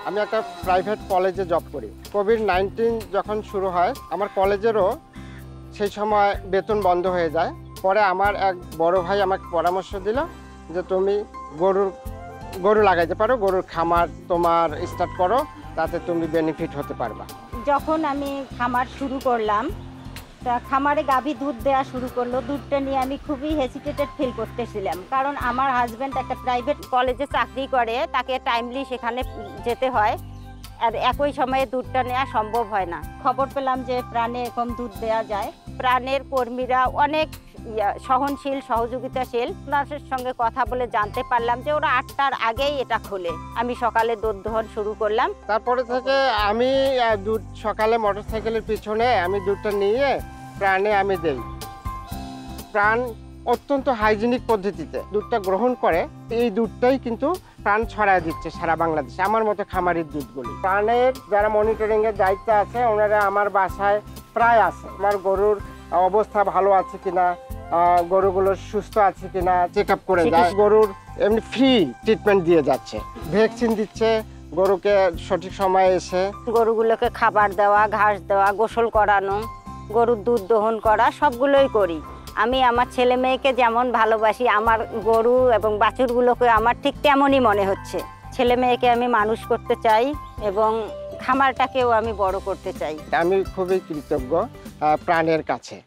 আমি একটা প্রাইভেট কলেজে জব করি। কোভিড-19 যখন শুরু হয় আমার কলেজেরও সেই সময় বেতন বন্ধ হয়ে যায়। পরে আমার এক বড় ভাই আমাকে পরামর্শ দিল যে তুমি গরু লাগাইতে পারো, গরুর খামার তোমার স্টার্ট করো, তাতে তুমি বেনিফিট হতে পারবা। যখন আমি খামার শুরু করলাম, তা খামারে গাভী দুধ দেওয়া শুরু করলো। দুধটা নিয়ে আমি খুবই হেসিটেটেড ফিল করতেছিলাম, কারণ আমার হাজব্যান্ড একটা প্রাইভেট কলেজে চাকরি করে, তাকে টাইমলি সেখানে যেতে হয়, আর একই সময়ে দুধটা নেওয়া সম্ভব হয় না। খবর পেলাম যে প্রাণে এরকম দুধ দেওয়া যায়। প্রাণের কর্মীরা অনেক সহনশীল, সহযোগিতাশীল। তাদের সঙ্গে কথা বলে জানতে পারলাম যে ওরা 8টার আগেই এটা খোলে। আমি সকালে দুধ দহন শুরু করলাম। তারপরে থেকে আমি দুধ সকালে মোটরসাইকেলের পিছনে আমি দুধটা নিয়ে প্রাণে আমি দেই। প্রাণ অত্যন্ত হাইজিনিক পদ্ধতিতে দুধটা গ্রহণ করে। এই দুধটাই কিন্তু প্রাণ ছড়ায় দিচ্ছে সারা বাংলাদেশে, আমার মতো খামারির দুধগুলি। প্রাণের যারা মনিটরিংয়ের দায়িত্বে আছে ওনারা আমার বাসায় প্রায় আছে। আমার গরুর অবস্থা ভালো আছে কিনা, গরুগুলো সুস্থ আছে কিনা চেক আপ করে যায়। গরুর এমনি ফ্রি ট্রিটমেন্ট দিয়ে যাচ্ছে, ভ্যাকসিন দিচ্ছে গরুকে সঠিক সময়ে এসে। গরুগুলোকে খাবার দেওয়া, ঘাস দেওয়া, গোসল করানো, গরুর দুধ দহন করা, সবগুলোই করি। আমি আমার ছেলে মেয়েকে যেমন ভালোবাসি, আমার গরু এবং বাছুরগুলোকে আমার ঠিক তেমনই মনে হচ্ছে। ছেলে মেয়েকে আমি মানুষ করতে চাই এবং খামারটাকেও আমি বড় করতে চাই। আমি খুবই কৃতজ্ঞ প্রাণের কাছে।